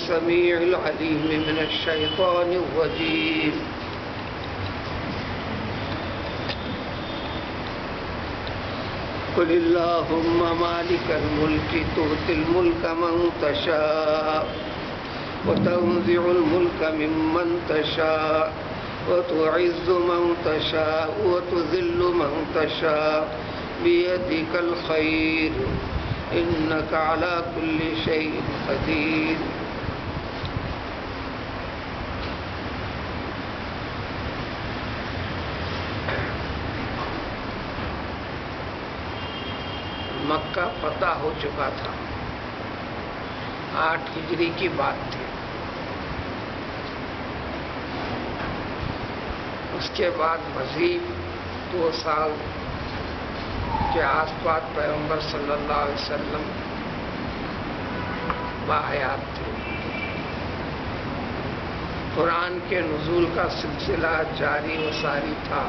السميع العليم من الشيطان الرجيم قل اللهم مالك الملك تؤتي الملك من تشاء وتنزع الملك ممن تشاء وتعز من تشاء وتذل من تشاء بيدك الخير إنك على كل شيء قدير. مکہ فتح ہو چکا تھا، 8 ہجری کی بات تھی. اس کے بعد مزید 2 سال کے آس پاس پیغمبر صلی اللہ علیہ وسلم باحیات تھے. قرآن کے نزول کا سلسلہ جاری و ساری تھا.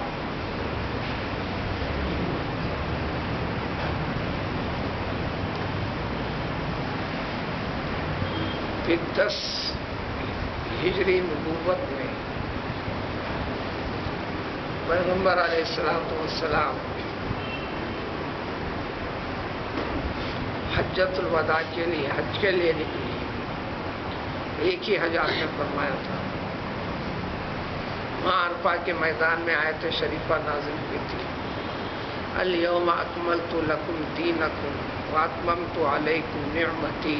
پھر 10 ہجری نبوت میں پیغمبر علیہ السلام حجۃ الوداع کے لیے حج کے لیے نکلی. ایک ہی حج آپ نے فرمایا تھا. وہاں عرفہ کے میدان میں آیت شریفہ نازل ہوئی تھی، الیوم اکملت لکم دینکم واتممت علیکم نعمتی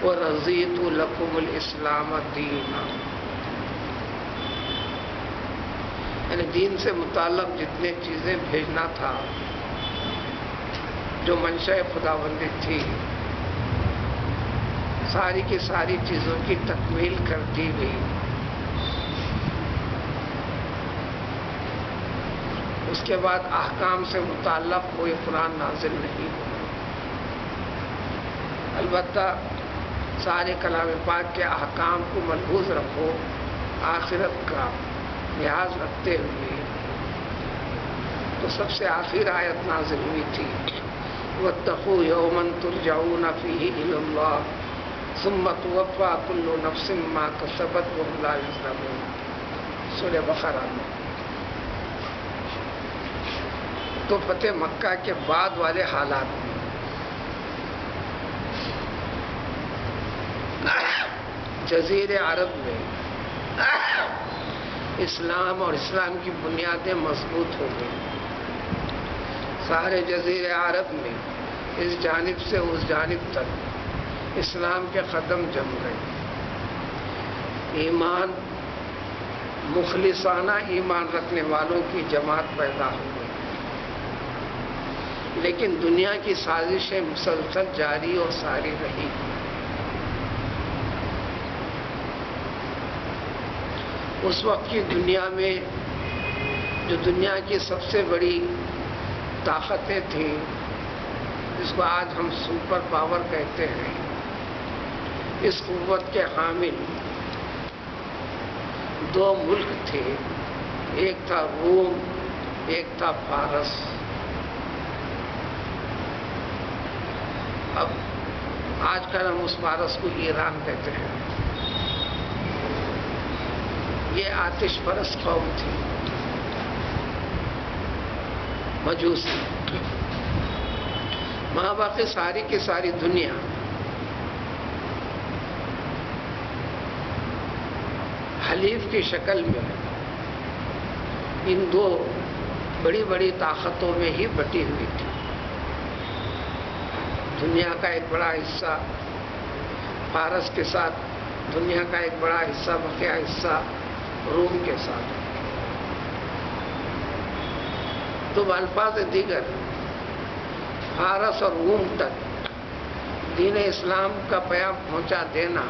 ورضیت لکم الاسلام دینا. یعنی دین سے متعلق جتنے چیزیں بھیجنا تھا، جو منشاء خداوندی تھی، ساری کی ساری چیزوں کی تکمیل کر دی گئی. اس کے بعد احکام سے متعلق کوئی قرآن نازل نہیں ہوا. البتہ سارے کلام پاک کے احکام کو ملحوظ رکھو، آخرت کا لحاظ رکھتے ہوئے. تو سب سے آخر آیت نازل ہوئی تھی، واتقوا یوما ترجعون فیہ الی اللہ ثم توفی کل نفس ما کسبت وهم لا یظلمون. سورہ بقرہ میں. تو فتح مکہ کے بعد والے حالات میں جزیرے عرب میں اسلام اور اسلام کی بنیادیں مضبوط ہو گئی. سارے جزیرے عرب میں اس جانب سے اس جانب تک اسلام کے قدم جم گئے. ایمان، مخلصانہ ایمان رکھنے والوں کی جماعت پیدا ہو گئی. لیکن دنیا کی سازشیں مسلسل جاری اور ساری رہی. اس وقت کی دنیا میں جو دنیا کی سب سے بڑی طاقتیں تھیں، جس کو آج ہم سپر پاور کہتے ہیں، اس قوت کے حامل 2 ملک تھے. ایک تھا روم، ایک تھا فارس. اب آج کل ہم اس فارس کو ایران کہتے ہیں. یہ آتش پرست قوم تھی، مجوسی. وہاں باقی ساری کی ساری دنیا حلیف کی شکل میں ان 2 بڑی بڑی طاقتوں میں ہی بٹی ہوئی تھی. دنیا کا ایک بڑا حصہ فارس کے ساتھ، دنیا کا ایک بڑا حصہ بقیہ حصہ روم کے ساتھ. تو الفاظ دیگر فارس اور روم تک دین اسلام کا پیام پہنچا دینا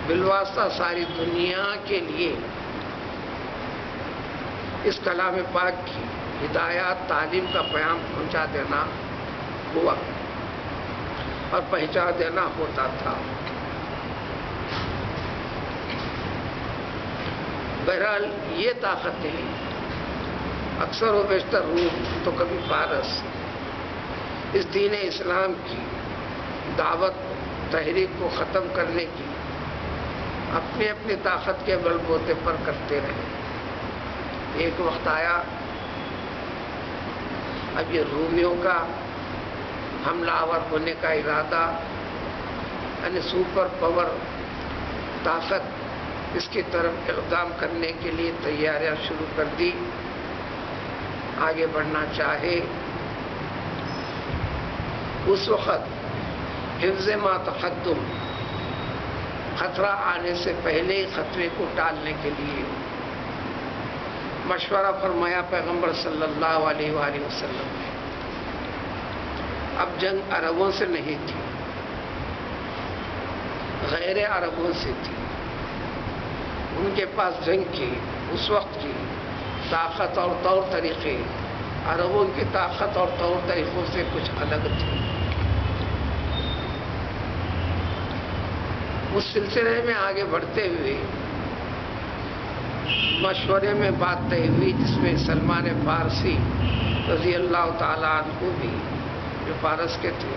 بالواسطہ ساری دنیا کے لیے اس کلام پاک کی ہدایات، تعلیم کا پیام پہنچا دینا ہوا اور پہنچا دینا ہوتا تھا. بہرحال یہ طاقتیں اکثر و بیشتر روم تو کبھی فارس اس دین اسلام کی دعوت تحریک کو ختم کرنے کی اپنی اپنی طاقت کے بل بوتے پر کرتے رہے۔ ایک وقت آیا اب یہ رومیوں کا حملہ آور ہونے کا ارادہ، یعنی سپر پاور طاقت، اس کی طرف اقدام کرنے کے لیے تیاریاں شروع کر دی، آگے بڑھنا چاہے۔ اس وقت حفظ ما تقدم، خطرہ آنے سے پہلے خطرے کو ٹالنے کے لیے مشورہ فرمایا پیغمبر صلی اللہ علیہ وآلہ وسلم نے۔ اب جنگ عربوں سے نہیں تھی، غیر عربوں سے تھی۔ ان کے پاس جنگ کی اس وقت کی طاقت اور طور طریقے عربوں کی طاقت اور طور طریقوں سے کچھ الگ تھی۔ اس سلسلے میں آگے بڑھتے ہوئے مشورے میں بات طے ہوئی، جس میں سلمان فارسی رضی اللہ تعالیٰ عنہ بھی، جو فارس کے تھے،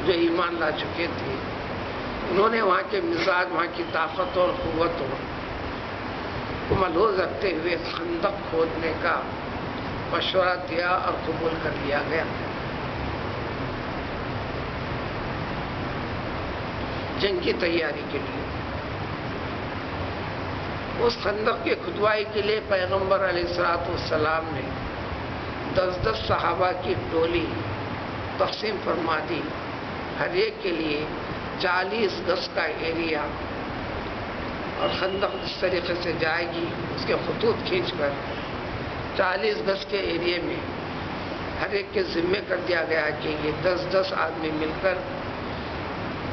جو ایمان لا چکے تھے، انہوں نے وہاں کے مزاج، وہاں کی طاقت اور قوتوں کو ملحوظ رکھتے ہوئے خندق کھودنے کا مشورہ دیا اور قبول کر لیا گیا۔ جنگ کی تیاری کے لیے اس خندق کی کھدوائی کے لیے پیغمبر علیہ السلام نے 10 صحابہ کی ٹولی تقسیم فرما دی، ہر ایک کے لیے 40 گز کا ایریا، اور خندق اس طریقے سے جائے گی، اس کے خطوط کھینچ کر 40 گز کے ایریے میں ہر ایک کے ذمے کر دیا گیا کہ یہ 10 آدمی مل کر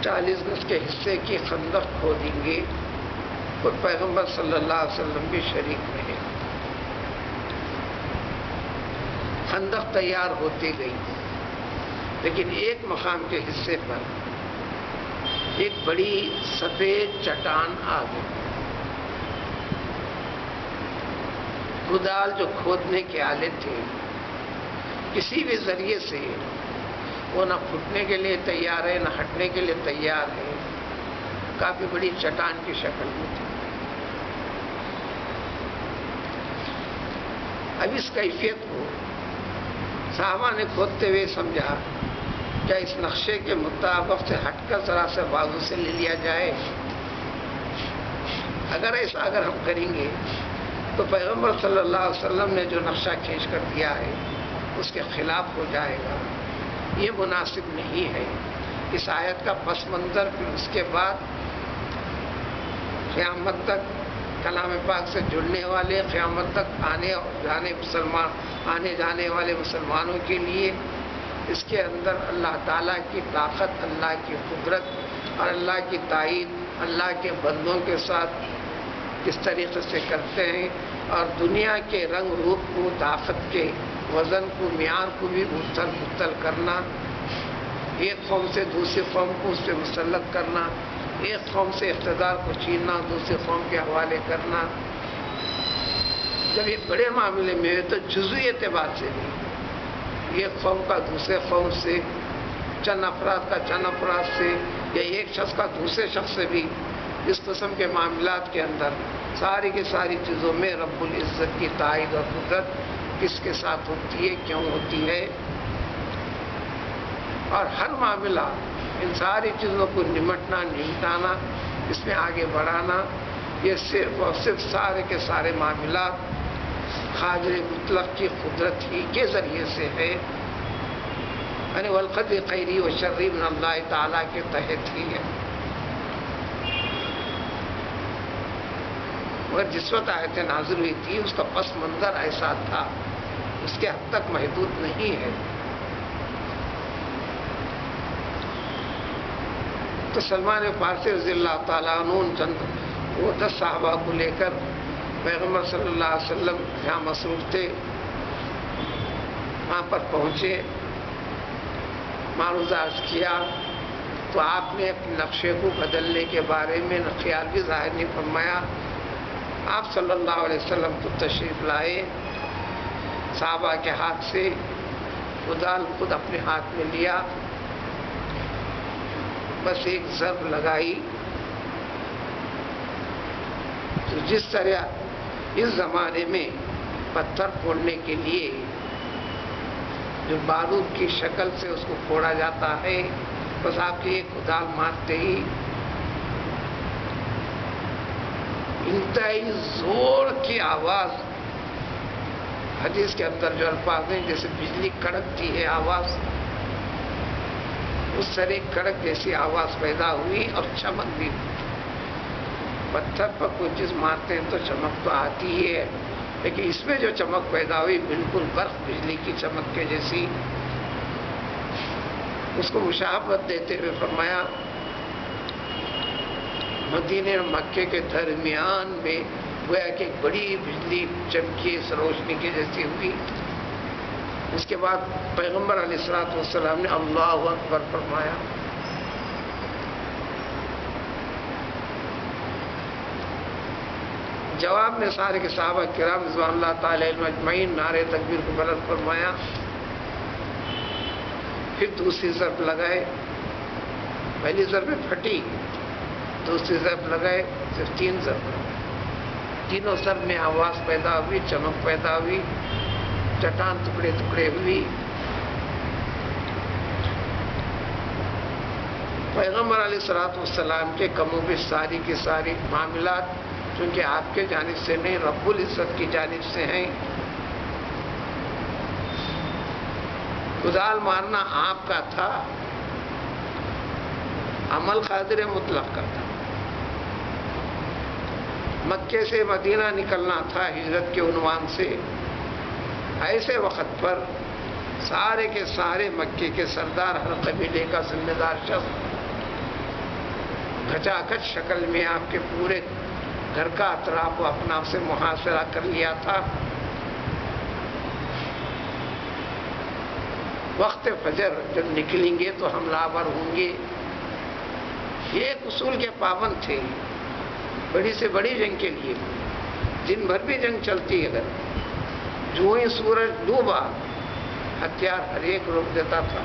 40 گز کے حصے کی خندق کھودیں گے، اور پیغمبر صلی اللہ علیہ وسلم بھی شریک رہے۔ خندق تیار ہوتی گئی، لیکن ایک مقام کے حصے پر ایک بڑی سفید چٹان آ گئی۔ کدال جو کھودنے کے آلے تھے، کسی بھی ذریعے سے وہ نہ پھٹنے کے لیے تیار ہے، نہ ہٹنے کے لیے تیار ہے، کافی بڑی چٹان کی شکل میں تھی۔ اب اس کیفیت کو صحابہ نے کھودتے ہوئے سمجھا، کیا اس نقشے کے مطابق سے ہٹ کر ذرا سے بازو سے لے لیا جائے؟ اگر ہم کریں گے تو پیغمبر صلی اللہ علیہ وسلم نے جو نقشہ کھینچ کر دیا ہے اس کے خلاف ہو جائے گا، یہ مناسب نہیں ہے۔ اس آیت کا پس منظر پھر اس کے بعد قیامت تک کلام پاک سے جڑنے والے، قیامت تک آنے جانے والے مسلمانوں کے لیے اس کے اندر اللہ تعالیٰ کی طاقت، اللہ کی قدرت اور اللہ کی تائید، اللہ کے بندوں کے ساتھ کس طریقے سے کرتے ہیں، اور دنیا کے رنگ روپ کو، طاقت کے وزن کو، معیار کو بھی اتھل پتھل کرنا، ایک قوم سے دوسری قوم کو اس پہ مسلط کرنا، ایک قوم سے اقتدار کو چھیننا، دوسری قوم کے حوالے کرنا۔ جب یہ بڑے معاملے میں ہے تو جزوی اعتبار سے بھی ایک قوم کا دوسرے قوم سے، چند افراد کا چند افراد سے، یا ایک شخص کا دوسرے شخص سے بھی، اس قسم کے معاملات کے اندر ساری کی ساری چیزوں میں رب العزت کی تائید اور قدرت کس کے ساتھ ہوتی ہے، کیوں ہوتی ہے، اور ہر معاملہ ان ساری چیزوں کو نمٹانا، اس میں آگے بڑھانا، یہ صرف اور صرف سارے کے سارے معاملات قادر مطلق کی قدرت ہی کے ذریعے سے ہے، یعنی والقدر خیری و شری من اللہ تعالیٰ کے تحت ہی ہے۔ مگر جس وقت آیت نازل ہوئی تھی اس کا پس منظر ایسا تھا، اس کے حد تک محدود نہیں ہے۔ تو سلمان فارسی رضی اللہ تعالیٰ عنہ وہ 10 صحابہ کو لے کر پیغمبر صلی اللہ علیہ وسلم جہاں مصروف تھے وہاں پر پہنچے، معروضہ عرض کیا، تو آپ نے اپنے نقشے کو بدلنے کے بارے میں خیال بھی ظاہر نہیں فرمایا۔ آپ صلی اللہ علیہ وسلم کو تشریف لائے، صحابہ کے ہاتھ سے کدال خود اپنے ہاتھ میں لیا، بس ایک ضرب لگائی تو جس طرح اس زمانے میں پتھر پھوڑنے کے لیے جو بارود کی شکل سے اس کو پھوڑا جاتا ہے، بس آپ کی ایک کدال مارتے ہی انتہائی زور کی آواز، حدیث کے اندر جو الفاظ ہیں جیسے بجلی کڑکتی ہے آواز، اس طرح کڑک جیسی آواز پیدا ہوئی اور چمک بھی ہوئی۔ پتھر پر کوئی چیز مارتے ہیں تو چمک تو آتی ہی ہے، لیکن اس میں جو چمک پیدا ہوئی بالکل برق بجلی کی چمک کے جیسی، اس کو مشابہت دیتے ہوئے فرمایا مدینے اور مکے کے درمیان میں گویا کہ ایک بڑی بجلی چمکی اس روشنی کی جیسی ہوئی۔ اس کے بعد پیغمبر علیہ الصلوۃ والسلام نے اللہ اکبر فرمایا۔ جواب میں سارے کے صحابہ کرام رضوان اللہ تعالی علیہم اجمعین نعرے تکبیر کو بلند فرمایا، پھر دوسری ضرب لگائے، پہلی ضرب پھٹی، دوسری ضرب لگائے، صرف 3 ضرب، تینوں ضرب میں آواز پیدا ہوئی، چمک پیدا ہوئی، چٹان ٹکڑے ٹکڑے ہوئی۔ پیغمبر علیہ الصلوۃ والسلام کے کم و بیش ساری کی ساری معاملات چونکہ آپ کے جانب سے نہیں، رب العزت کی جانب سے ہیں۔ کدال مارنا آپ کا تھا، عمل قادر مطلق کا تھا۔ مکے سے مدینہ نکلنا تھا ہجرت کے عنوان سے۔ ایسے وقت پر سارے کے سارے مکے کے سردار، ہر قبیلے کا ذمہ دار شخص کھچاکھچ شکل میں آپ کے پورے گھر کا اطراف و اپناف سے محاصرہ کر لیا تھا۔ وقت فجر جب نکلیں گے تو حملہ آور ہوں گے، یہ ایک اصول کے پابند تھے۔ بڑی سے بڑی جنگ کے لیے دن بھر بھی جنگ چلتی، اگر جو ہی سورج ڈوبا ہتھیار ہر ایک روک دیتا تھا،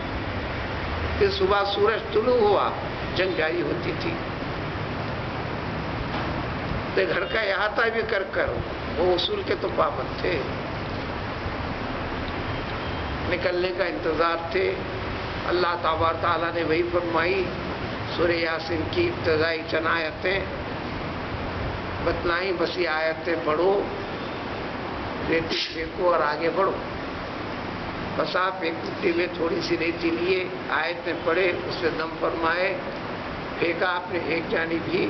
پھر صبح سورج طلوع ہوا جنگ جاری ہوتی تھی۔ تو گھر کا احاطہ بھی کر وہ اصول کے تو پابند تھے، نکلنے کا انتظار تھے۔ اللہ تبارک تعالیٰ نے وہی فرمائی، سورہ یاسین کی ابتدائی چند آیتیں بتلائیں، بس یہ آیتیں پڑھو، ریتی پھینکو اور آگے بڑھو۔ بس آپ ایک ٹوٹی میں تھوڑی سی ریتی لیے، آیتیں پڑھے، اس سے دم فرمائے، پھینکا آپ نے ایک جانب ہی،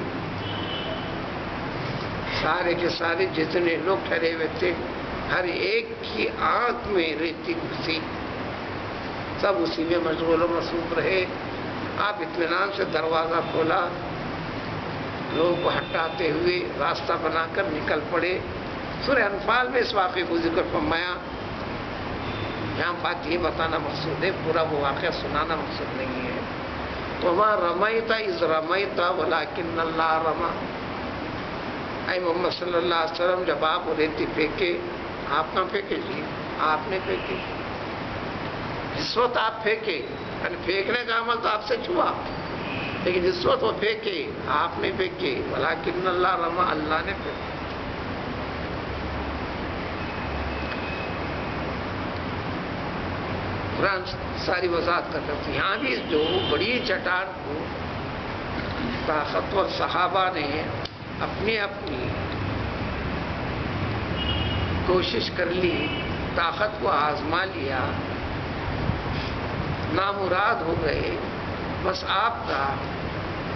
سارے کے سارے جتنے لوگ ٹھہرے ہوئے تھے ہر ایک کی آنکھ میں ریتی گھسی، سب اسی میں مشغول و مصروف رہے۔ آپ اطمینان سے دروازہ کھولا، لوگوں کو ہٹاتے ہوئے راستہ بنا کر نکل پڑے۔ سورہ انفال میں اس واقعے کو ذکر فرمایا، یہاں بات یہ بتانا مقصود ہے، پورا وہ واقعہ سنانا مقصود نہیں ہے۔ وَمَا رَمَيْتَ إِذْ رَمَيْتَ وَلَٰكِنَّ اللَّهَ رَمَىٰ۔ اے محمد صلی اللہ علیہ وسلم، جب آپ ریتی پھینکے، آپ نہ پھینکے جی، آپ نے پھینکے۔ جس وقت آپ پھینکے، یعنی پھینکنے کا عمل تو آپ سے چھوا، لیکن جس وقت وہ پھینکے آپ نے پھینکے، وَلَٰكِنَّ اللَّهَ رَمَىٰ، اللہ نے پھینکے۔ قرآن ساری وضاحت کرتا تھا۔ یہاں بھی جو بڑی چٹان کو طاقتور صحابہ نے اپنی اپنی کوشش کر لی، طاقت کو آزما لیا، نامراد ہو گئے، بس آپ کا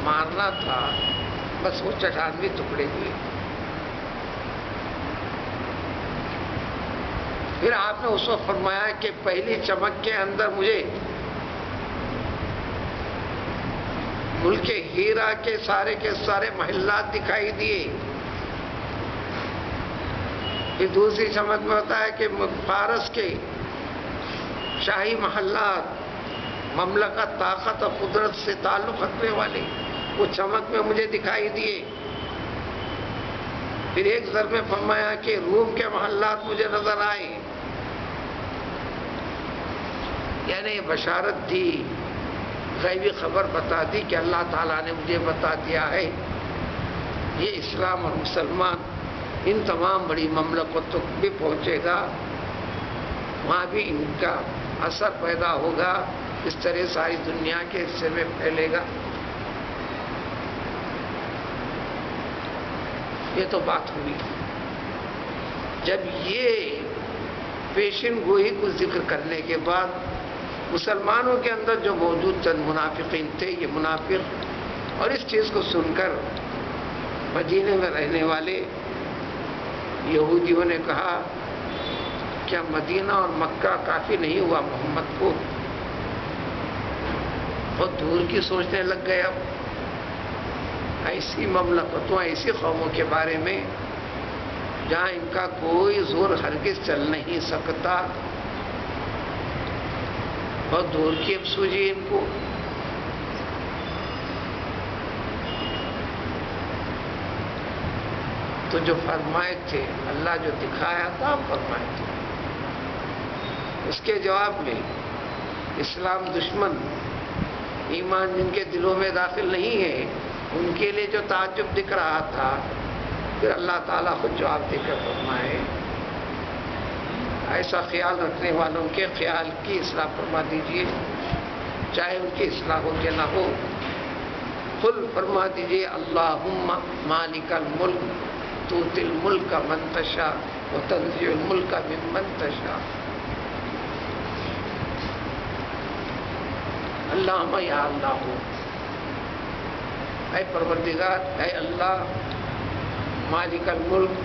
مارنا تھا، بس وہ چٹان بھی ٹکڑے ہوئے۔ پھر آپ نے اس وقت فرمایا کہ پہلی چمک کے اندر مجھے ملک ہیرا کے سارے محلات دکھائی دیے، پھر دوسری چمک میں ہوتا ہے کہ فارس کے شاہی محلات، مملکت، طاقت اور قدرت سے تعلق رکھنے والے، وہ چمک میں مجھے دکھائی دیے۔ پھر ایک ضرب میں فرمایا کہ روم کے محلات مجھے نظر آئے، یعنی بشارت دی، غیبی خبر بتا دی کہ اللہ تعالیٰ نے مجھے بتا دیا ہے یہ اسلام اور مسلمان ان تمام بڑی مملکتوں تک بھی پہنچے گا، وہاں بھی ان کا اثر پیدا ہوگا، اس طرح ساری دنیا کے حصے میں پھیلے گا۔ یہ تو بات ہوئی۔ جب یہ پیشن گوئی کو ذکر کرنے کے بعد مسلمانوں کے اندر جو موجود چند منافقین تھے، یہ منافق اور اس چیز کو سن کر مدینے میں رہنے والے یہودیوں نے کہا کیا مدینہ اور مکہ کافی نہیں ہوا محمد کو؟ بہت دور کی سوچنے لگ گئے۔ اب ایسی مملکتوں، ایسی قوموں کے بارے میں جہاں ان کا کوئی زور ہرگز چل نہیں سکتا، بہت دور کی اب سوجی ان کو۔ تو جو فرمائے تھے، اللہ جو دکھایا تھا فرمائے تھے، اس کے جواب میں اسلام دشمن، ایمان جن کے دلوں میں داخل نہیں ہے، ان کے لیے جو تعجب دکھ رہا تھا، پھر اللہ تعالیٰ خود جواب دے کر فرمائے ایسا خیال رکھنے والوں کے خیال کی اصلاح فرما دیجئے، چاہے ان کی اصلاح ہو کہ نہ ہو۔ قل فرما دیجئے اللہم مالک الملک تؤتی الملک من تشاء وتنزع الملک ممن تشاء۔ اللہم یا اللہ ہو، اے پروردگار، اے اللہ مالک الملک،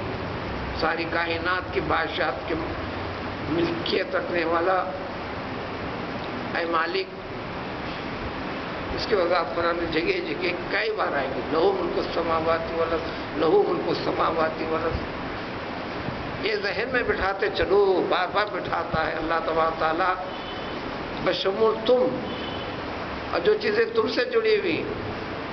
ساری کائنات کی بادشاہت کی ملکیت رکھنے والا، اے مالک۔ اس کی وضاحت قرآن جگہ جگہ کئی بار آئے گی، لہو ملک السماوات والارض، لہو ملک السماوات والارض۔ یہ ذہن میں بٹھاتے چلو، بار بار بٹھاتا ہے اللہ تبارک تعالیٰ، بشمول تم اور جو چیزیں تم سے جڑی ہوئی،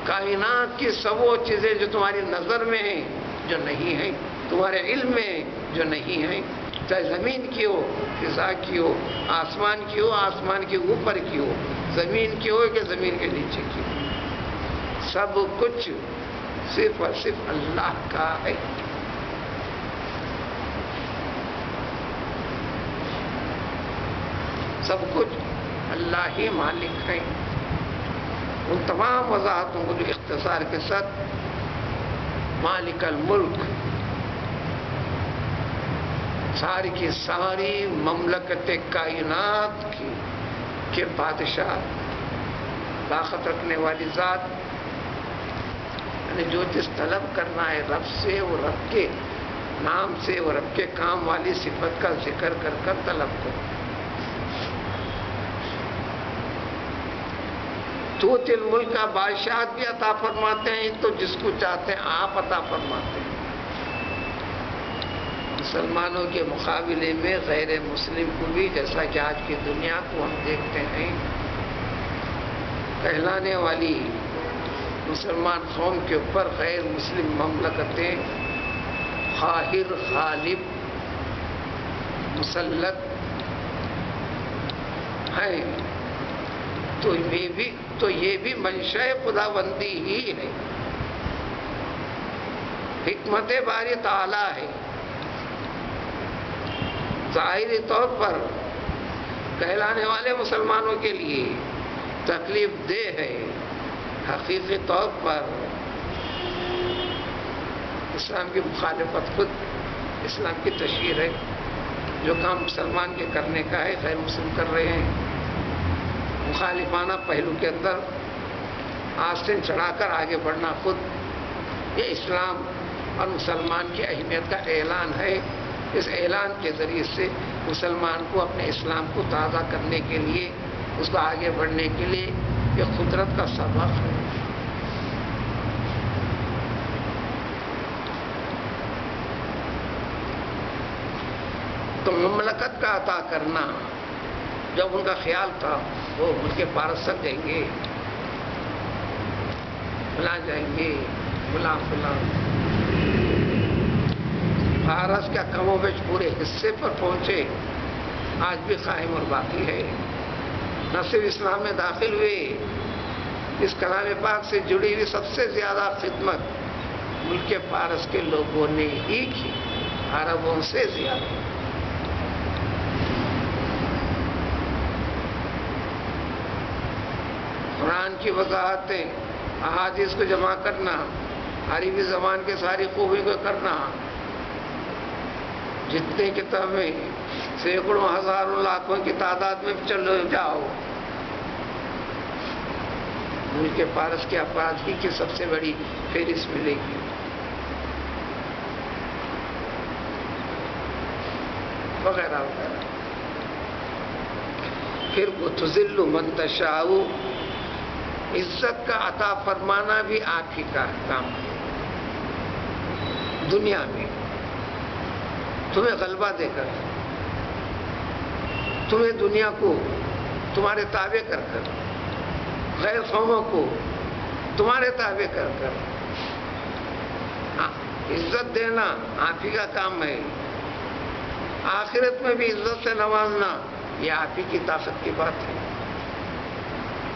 کائنات کی سب وہ چیزیں جو تمہاری نظر میں ہیں، جو نہیں ہیں، تمہارے علم میں جو نہیں ہیں، چاہے زمین کی ہو، فضا کی ہو، آسمان کی ہو، آسمان کے اوپر کی ہو، زمین کی ہو کہ زمین کے نیچے کی ہو، سب کچھ صرف اور صرف اللہ کا ہے۔ سب کچھ اللہ ہی مالک ہے۔ ان تمام وضاحتوں کو جو اختصار کے ساتھ مالک الملک، ساری کی ساری مملکت کائنات کے بادشاہ، طاقت رکھنے والی ذات، یعنی جو جس طلب کرنا ہے رب سے، وہ رب کے نام سے، وہ رب کے کام والی صفت کا ذکر کر کر طلب کرو۔ توتی الملک کا بادشاہت بھی عطا فرماتے ہیں تو جس کو چاہتے ہیں آپ عطا فرماتے ہیں۔ مسلمانوں کے مقابلے میں غیر مسلم کو بھی، جیسا کہ آج کی دنیا کو ہم دیکھتے ہیں، کہلانے والی مسلمان قوم کے اوپر غیر مسلم مملکتیں قاہر، غالب، مسلط ہیں، تو یہ بھی منشاء خداوندی ہی ہے، حکمت باری تعالی ہے۔ ظاہری طور پر کہلانے والے مسلمانوں کے لیے تکلیف دہ ہے، حقیقی طور پر اسلام کی مخالفت خود اسلام کی تشہیر ہے۔ جو کام مسلمان کے کرنے کا ہے غیر مسلم کر رہے ہیں، مخالفانہ پہلو کے اندر آستین چڑھا کر آگے بڑھنا خود یہ اسلام اور مسلمان کی اہمیت کا اعلان ہے۔ اس اعلان کے ذریعے سے مسلمان کو اپنے اسلام کو تازہ کرنے کے لیے، اس کو آگے بڑھنے کے لیے یہ قدرت کا سبق ہے۔ تو مملکت کا عطا کرنا، جب ان کا خیال تھا وہ ملک پارس تک جائیں گے، فلاں جائیں گے، فلاں فلاں، فارس کا کم و بیش پورے حصے پر پہنچے، آج بھی قائم اور باقی ہے۔ نہ صرف اسلام میں داخل ہوئے، اس کلام پاک سے جڑی ہوئی سب سے زیادہ خدمت ملک فارس کے لوگوں نے ہی کی، عربوں سے زیادہ۔ قرآن کی وضاحتیں، احادیث کو جمع کرنا، عربی زبان کے ساری خوبی کو کرنا، جتنے کتابیں سینکڑوں ہزاروں لاکھوں کی تعداد میں چلو جاؤ، ملک فارس کے افراد کی سب سے بڑی فہرست ملے گی۔ وغیرہ وغیرہ۔ پھر وہ تذل من تشاء، عزت کا عطا فرمانا بھی آپ ہی کا کام ہے۔ دنیا میں تمہیں غلبہ دے کر، تمہیں دنیا کو تمہارے تابع کر کر، غیر قوموں کو تمہارے تابع کر کر عزت دینا آپ ہی کا کام ہے۔ آخرت میں بھی عزت سے نوازنا یہ آپ ہی کی طاقت کی بات ہے۔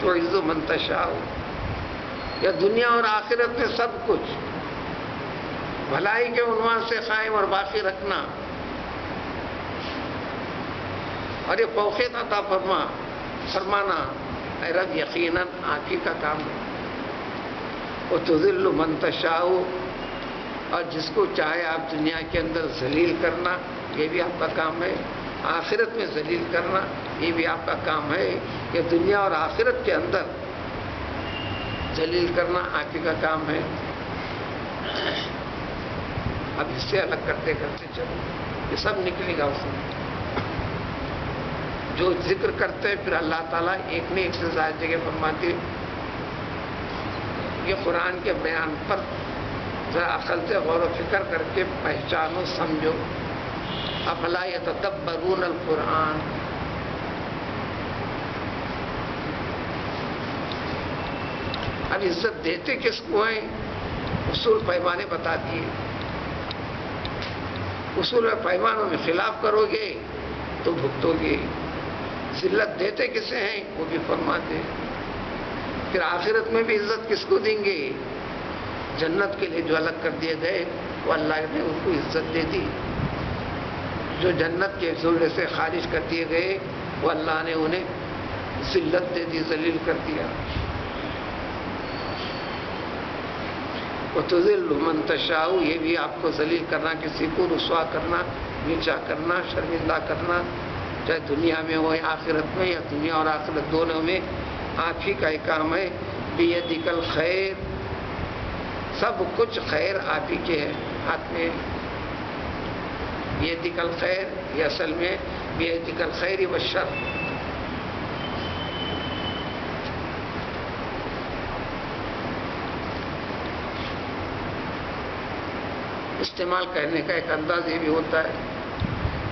تو عز من تشاء، یا دنیا اور آخرت میں سب کچھ بھلائی کے عنوان سے قائم اور باقی رکھنا، اور یہ فوقیت عطا فرمانا اے رب یقیناً آپ ہی کا کام ہے۔ وتذل من تشاء، اور جس کو چاہے آپ دنیا کے اندر ذلیل کرنا یہ بھی آپ کا کام ہے، آخرت میں ذلیل کرنا یہ بھی آپ کا کام ہے، کہ دنیا اور آخرت کے اندر ذلیل کرنا آپ ہی کا کام ہے۔ اب اس سے الگ کرتے کرتے چلو، یہ سب نکلے گا اس میں جو ذکر کرتے ہیں۔ پھر اللہ تعالیٰ ایک نے ایک سے زائد جگہ فرماتے یہ قرآن کے بیان پر ذرا عقل سے غور و فکر کر کے پہچانو، سمجھو۔ افلا یتدبرون القرآن، اب عزت دیتے کس کو ہیں؟ اصول پیمانے بتا دیے۔ اصول و پیمانوں میں خلاف کرو گے تو بھگتو گے۔ ذلت دیتے کسے ہیں وہ بھی فرماتے۔ پھر آخرت میں بھی عزت کس کو دیں گے؟ جنت کے لیے جو الگ کر دیے گئے وہ اللہ نے ان کو عزت دے دی، جو جنت کے زمرے سے خارج کر دیے گئے وہ اللہ نے انہیں ذلت دے دی، ذلیل کر دیا۔ وتذل من تشاء، یہ بھی آپ کو ذلیل کرنا، کسی کو رسوا کرنا، نیچا کرنا، شرمندہ کرنا، چاہے دنیا میں ہو یا آخرت میں، یا دنیا اور آخرت دونوں میں آپ ہی کا ہی کام ہے۔ بیدک الخیر، سب کچھ خیر آپ ہی کے ہاتھ میں۔ بیدک الخیر یہ اصل میں بیدک الخیر والشر، استعمال کرنے کا ایک انداز یہ بھی ہوتا ہے۔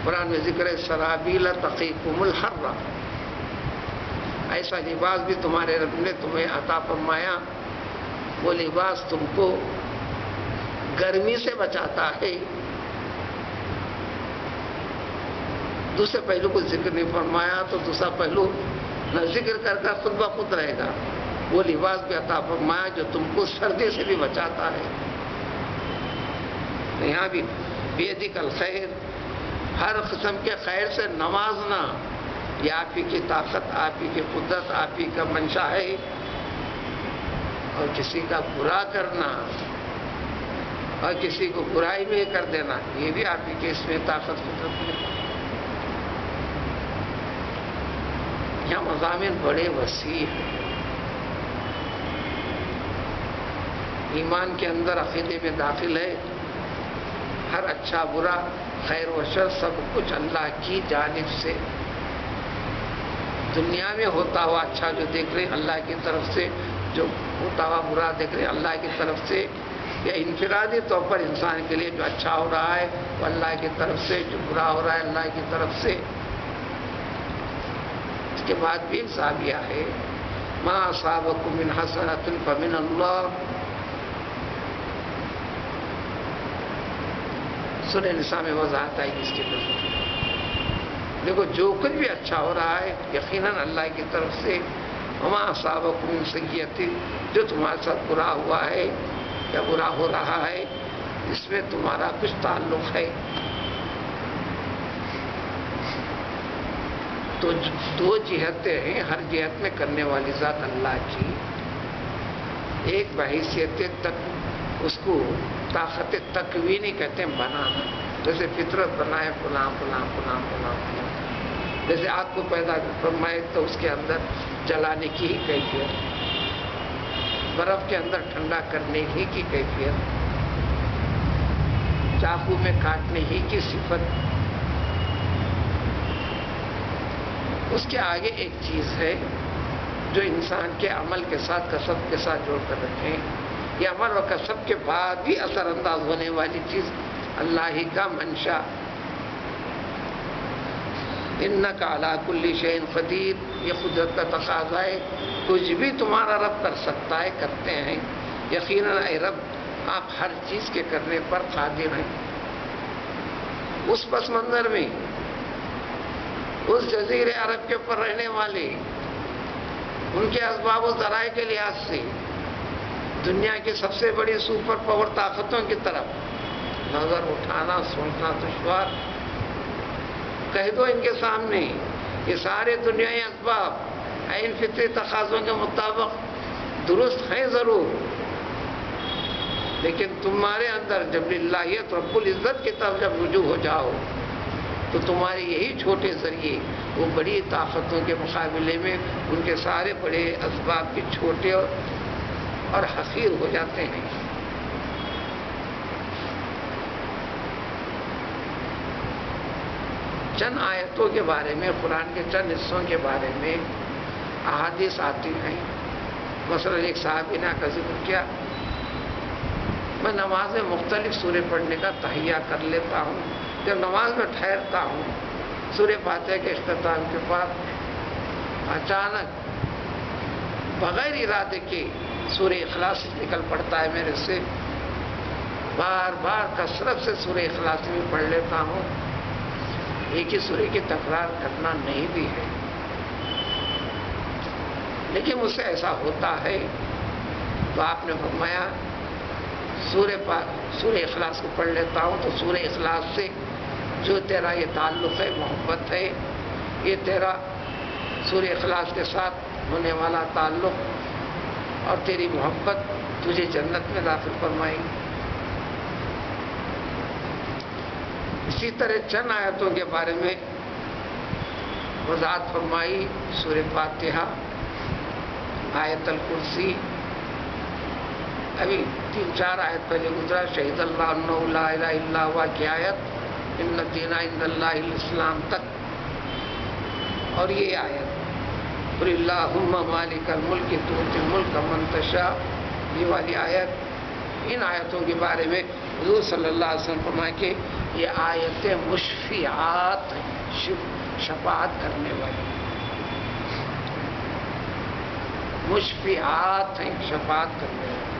قرآن میں ذکر ہے سرابیل تقیکم الحر، ایسا لباس بھی تمہارے رب نے تمہیں عطا فرمایا، وہ لباس تم کو گرمی سے بچاتا ہے۔ دوسرے پہلو کو ذکر نہیں فرمایا تو دوسرا پہلو نہ ذکر کر کر خود بخود رہے گا۔ وہ لباس بھی عطا فرمایا جو تم کو سردی سے بھی بچاتا ہے۔ یہاں بھی بیدک الخیر، ہر قسم کے خیر سے نوازنا یہ آپ ہی کی طاقت، آپ ہی کی قدرت، آپ ہی کا منشا ہے۔ اور کسی کا برا کرنا اور کسی کو برائی میں کر دینا یہ بھی آپ ہی کے اس میں طاقت قدرت ہے۔ یہاں مضامین بڑے وسیع ہیں۔ ایمان کے اندر عقیدے میں داخل ہے ہر اچھا برا، خیر و شر سب کچھ اللہ کی جانب سے، دنیا میں ہوتا ہوا اچھا جو دیکھ رہے ہیں اللہ کی طرف سے، جو ہوتا ہوا برا دیکھ رہے ہیں اللہ کی طرف سے، یا انفرادی طور پر انسان کے لیے جو اچھا ہو رہا ہے وہ اللہ کی طرف سے، جو برا ہو رہا ہے اللہ کی طرف سے۔ اس کے بعد بھی ایک زاویہ ہے، ما اصابکم من حسنۃ فمن اللہ۔ سورہ نساء میں وضاحت آئی اس کی طرف۔ دیکھو جو کچھ بھی اچھا ہو رہا ہے یقیناً اللہ کی طرف سے، وما اصابکم من سیئۃ، جو تمہارے ساتھ برا ہوا ہے یا برا ہو رہا ہے اس میں تمہارا کچھ تعلق ہے. تو دو جہتیں ہیں، ہر جہت میں کرنے والی ذات اللہ کی. ایک بحیثیت تک اس کو طاقت تکوینی کہتے ہیں، بنانا. جیسے فطرت بنائے فلاں فلاں فلاں فلاں فلاں، جیسے آگ کو پیدا فرمائے تو اس کے اندر جلانے کی ہی کیفیت، برف کے اندر ٹھنڈا کرنے ہی کی کیفیت، چاقو میں کاٹنے ہی کی صفت. اس کے آگے ایک چیز ہے جو انسان کے عمل کے ساتھ کسب کے ساتھ جوڑ کر رکھیں. یہ عمل و کسب کے بعد بھی اثر انداز ہونے والی چیز اللہ ہی کا منشا. انک علی کل شیء قدیر، یہ قدرت کا تقاضا ہے، کچھ بھی تمہارا رب کر سکتا ہے، کرتے ہیں. یقیناً اے رب آپ ہر چیز کے کرنے پر قادر ہیں. اس پس منظر میں اس جزیرے عرب کے اوپر رہنے والے ان کے اسباب و ذرائع کے لحاظ سے دنیا کی سب سے بڑی سپر پاور طاقتوں کی طرف نظر اٹھانا سوچنا دشوار. کہہ دو ان کے سامنے یہ سارے دنیائی اسباب عین فطری تقاضوں کے مطابق درست ہیں ضرور، لیکن تمہارے اندر جب للہیت رب العزت کی طرف جب رجوع ہو جاؤ تو تمہارے یہی چھوٹے ذریعے وہ بڑی طاقتوں کے مقابلے میں ان کے سارے بڑے اسباب کے چھوٹے اور حقیر ہو جاتے ہیں. چند آیتوں کے بارے میں، قرآن کے چند حصوں کے بارے میں احادیث آتی ہیں. مثلا ایک صحابیہ کا ذکر کیا، میں نماز میں مختلف سورے پڑھنے کا تہیہ کر لیتا ہوں. جب نماز میں ٹھہرتا ہوں سورہ فاتحہ کے اختتام کے بعد اچانک بغیر ارادے کے سورہ اخلاص نکل پڑتا ہے میرے سے. بار بار کثرت سے سورہ اخلاص میں پڑھ لیتا ہوں. ایک ہی سورہ کی تکرار کرنا نہیں بھی ہے، لیکن مجھ سے ایسا ہوتا ہے. تو آپ نے فرمایا سورہ اخلاص کو پڑھ لیتا ہوں تو سورہ اخلاص سے جو تیرا یہ تعلق ہے، محبت ہے، یہ تیرا سورہ اخلاص کے ساتھ ہونے والا تعلق اور تیری محبت تجھے جنت میں داخل فرمائیں. اسی طرح چند آیتوں کے بارے میں وضاحت فرمائی. سورہ فاتحہ، آیت الکرسی، ابھی 3-4 آیت پہلے گزرا شہید اللہ انہ لا الہ الا ہوا کی آیت، ان الدین عند اللہ الاسلام تک، اور یہ آیت قل اللہم مالک الملک تؤتی الملک من تشاء، یہ والی آیت. ان آیتوں کے بارے میں حضور صلی اللہ علیہ وسلم فرمائے کہ یہ آیتیں مشفیعات ہیں، شفاعت کرنے والی، مشفیعات ہیں، شفاعت کرنے والی.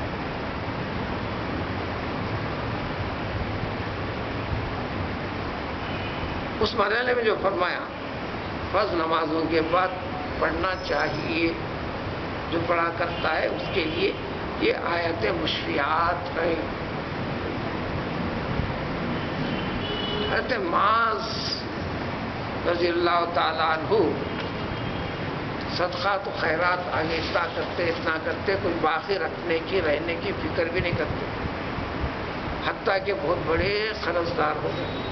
اس مرحلے میں جو فرمایا فرض نمازوں کے بعد پڑھنا چاہیے، جو پڑھا کرتا ہے اس کے لیے یہ آیتیں مشفیعات ہیں. حضرت معاذ رضی اللہ تعالیٰ عنہ صدقات و خیرات آگے اتنا کرتے کوئی باقی رکھنے کی رہنے کی فکر بھی نہیں کرتے، حتیٰ کہ بہت بڑے قرضدار ہو گئے.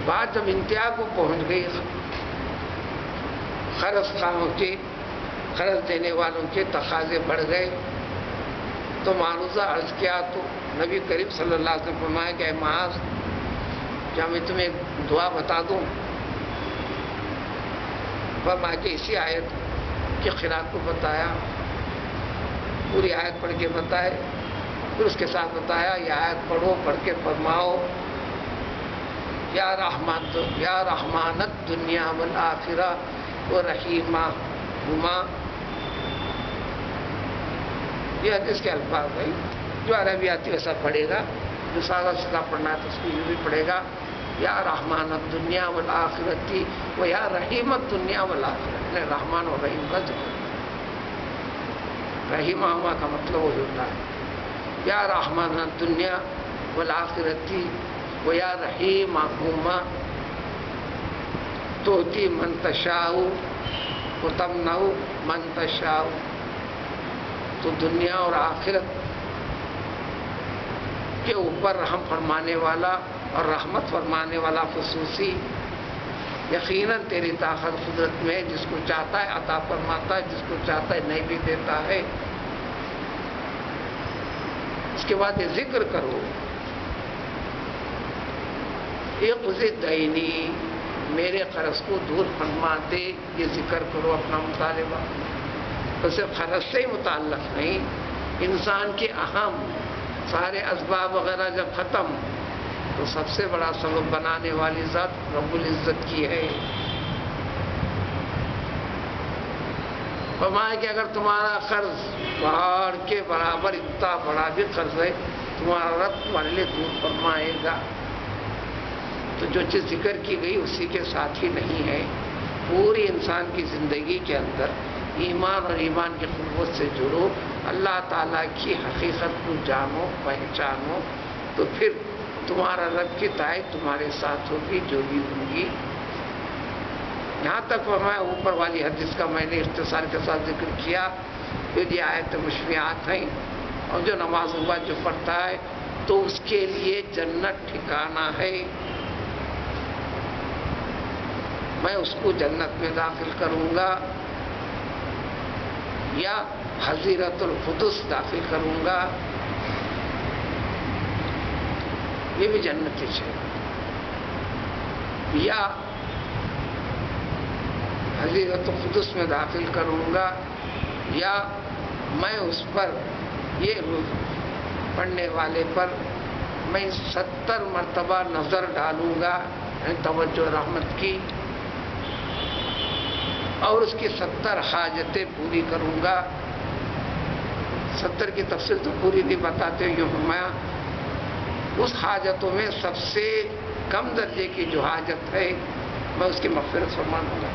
بات جب انتہا کو پہنچ گئی، قرض خواہوں کے، قرض دینے والوں کے تقاضے بڑھ گئے، تو معروضہ عرض کیا تو نبی کریم صلی اللہ علیہ وسلم فرمایا کہ اے معاذ، کیا میں تمہیں دعا بتا دوں؟ فرمایا کہ اسی آیت کی قرات کو بتایا، پوری آیت پڑھ کے بتائے، پھر اس کے ساتھ بتایا یہ آیت پڑھو، پڑھ کے فرماؤ یا رحمانت دنیا والآخرہ و رحیمہ ہما. یہ حدیث کے الفاظ ہیں، جو عربی آتی ویسا پڑھے گا، جو سادہ سادہ پڑھنا ہے تو اس کو یہ بھی پڑھے گا یا رحمانت دنیا والآخرتی و یا رحیمت دنیا والآخرہ. رحمان اور رحیم کا ذکر. رحیمہما کا مطلب وہی ہوتا ہے، یا رحمان الدنیا والآخرتی و یا رحیمہما توتی من تشاء و تمنع من تشاء. تو دنیا اور آخرت کے اوپر رحم فرمانے والا اور رحمت فرمانے والا خصوصی یقیناً تیری طاقت قدرت میں جس کو چاہتا ہے عطا فرماتا ہے، جس کو چاہتا ہے نہیں بھی دیتا ہے. اس کے بعد یہ ذکر کرو، اقضِ دینی، میرے قرض کو دور فرما دے. یہ ذکر کرو اپنا مطالبہ. تو صرف قرض سے ہی متعلق نہیں، انسان کے اہم سارے اسباب وغیرہ جب ختم تو سب سے بڑا سبب بنانے والی ذات رب العزت کی ہے. فرمایا کہ اگر تمہارا قرض پہاڑ کے برابر اتنا بڑا بھی قرض ہے، تمہارا رب تمہارے لیے دور فرمائے گا. تو جو چیز ذکر کی گئی اسی کے ساتھ ہی نہیں ہے. پوری انسان کی زندگی کے اندر ایمان اور ایمان کی قوت سے جڑو، اللہ تعالیٰ کی حقیقت کو جانو پہچانو، تو پھر تمہارا رب کی تائید تمہارے ساتھ ہوگی جو بھی ہوگی. یہاں تک فرمایا اوپر والی حدیث کا میں نے اختصار کے ساتھ ذکر کیا. یہ آیت مشفیات ہیں، اور جو نماز وبا جو پڑھتا ہے تو اس کے لیے جنت ٹھکانہ ہے. میں اس کو جنت میں داخل کروں گا یا حضیرت القدس داخل کروں گا، یہ بھی جنتی ہے. یا حضیرت القدس میں داخل کروں گا، یا میں اس پر یہ پڑھنے والے پر میں 70 مرتبہ نظر ڈالوں گا، توجہ رحمت کی، اور اس کی 70 حاجتیں پوری کروں گا. 70 کی تفصیل تو پوری نہیں بتاتے، یوں فرمایا اس حاجتوں میں سب سے کم درجے کی جو حاجت ہے میں اس کی مغفرت فرماؤں گا.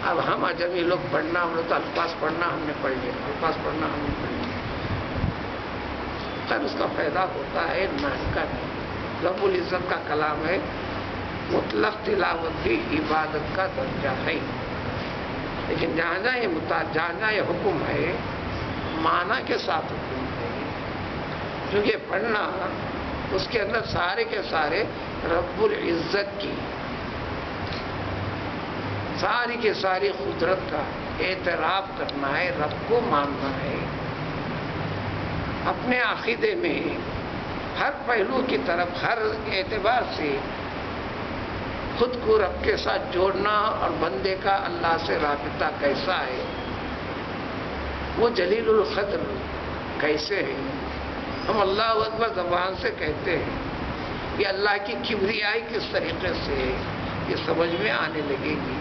اب ہم اجمی لوگ پڑھنا، ہم نے تو الفاظ پڑھنا ہم نے پڑھ لیا، الفاظ پڑھنا ہم نے پڑھ لیا، خیر اس کا فائدہ ہوتا ہے نہ کا نہیں. رب العزت کا کلام ہے، مطلق تلاوت بھی عبادت کا درجہ ہے. لیکن جہاں یہ حکم ہے معنی کے ساتھ حکم ہے، کیونکہ پڑھنا اس کے اندر سارے کے سارے رب العزت کی ساری کے ساری قدرت کا اعتراف کرنا ہے، رب کو ماننا ہے. اپنے عقیدے میں ہر پہلو کی طرف ہر اعتبار سے خود کو رب کے ساتھ جوڑنا، اور بندے کا اللہ سے رابطہ کیسا ہے، وہ جلیل القدر کیسے ہے. ہم اللہ اکبر زبان سے کہتے ہیں، یہ اللہ کی کبریائی کس طریقے سے ہے یہ سمجھ میں آنے لگے گی.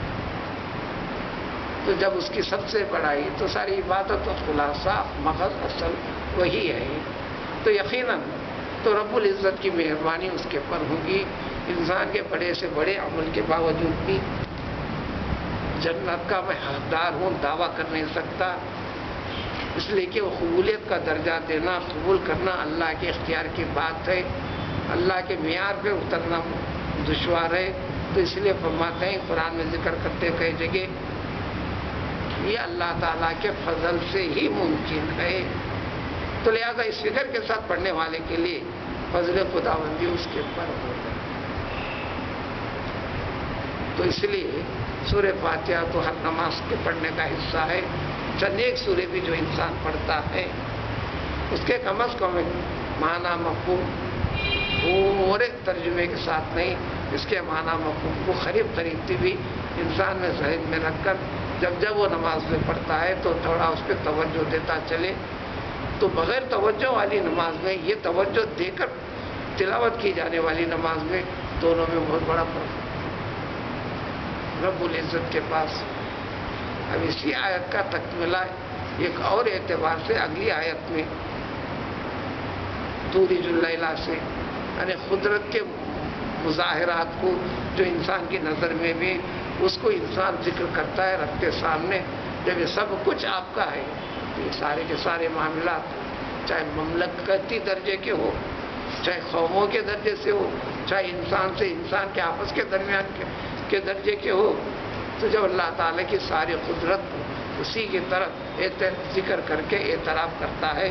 تو جب اس کی سب سے بڑائی تو ساری عبادت و خلاصہ مغز اصل وہی ہے. تو یقیناً تو رب العزت کی مہربانی اس کے پر ہوگی. انسان کے بڑے سے بڑے عمل کے باوجود بھی جنت کا میں حقدار ہوں دعویٰ کر نہیں سکتا، اس لیے کہ وہ قبولیت کا درجہ دینا، قبول کرنا اللہ کے اختیار کی بات ہے. اللہ کے معیار پہ اترنا دشوار ہے. تو اس لیے فرماتے ہیں قرآن میں ذکر کرتے کئی جگہ یہ اللہ تعالیٰ کے فضل سے ہی ممکن ہے. تو لہذا اس فکر کے ساتھ پڑھنے والے کے لیے فضل خداوندی اس کے پر ہو گئی. تو اس لیے سورہ فاتحہ تو ہر نماز کے پڑھنے کا حصہ ہے. چند ایک سورے بھی جو انسان پڑھتا ہے اس کے کم از کم معنی مفہوم پورے ترجمے کے ساتھ نہیں، اس کے معنی مفہوم کو قریب بھی انسان میں ذہن میں رکھ کر جب وہ نماز میں پڑھتا ہے تو تھوڑا اس پہ توجہ دیتا چلے. تو بغیر توجہ والی نماز میں یہ توجہ دے کر تلاوت کی جانے والی نماز میں دونوں میں بہت بڑا فرق ہے. رب العزت کے پاس اب اسی آیت کا تکملہ ایک اور اعتبار سے اگلی آیت میں تولج اللیل سے یعنی قدرت کے مظاہرات کو جو انسان کی نظر میں بھی اس کو انسان ذکر کرتا ہے رب کے سامنے جب یہ سب کچھ آپ کا ہے، تو یہ سارے کے سارے معاملات چاہے مملکتی درجے کے ہو، چاہے قوموں کے درجے سے ہو، چاہے انسان سے انسان کے آپس کے درمیان کے درجے کے ہو، تو جب اللہ تعالیٰ کی ساری قدرت اسی کی طرف ذکر کر کے اعتراف کرتا ہے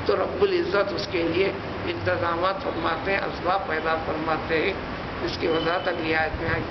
تو رب العزت اس کے لیے انتظامات فرماتے ہیں، اسباب پیدا فرماتے ہیں. اس کی وضاحت اگلی آیت میں آئی.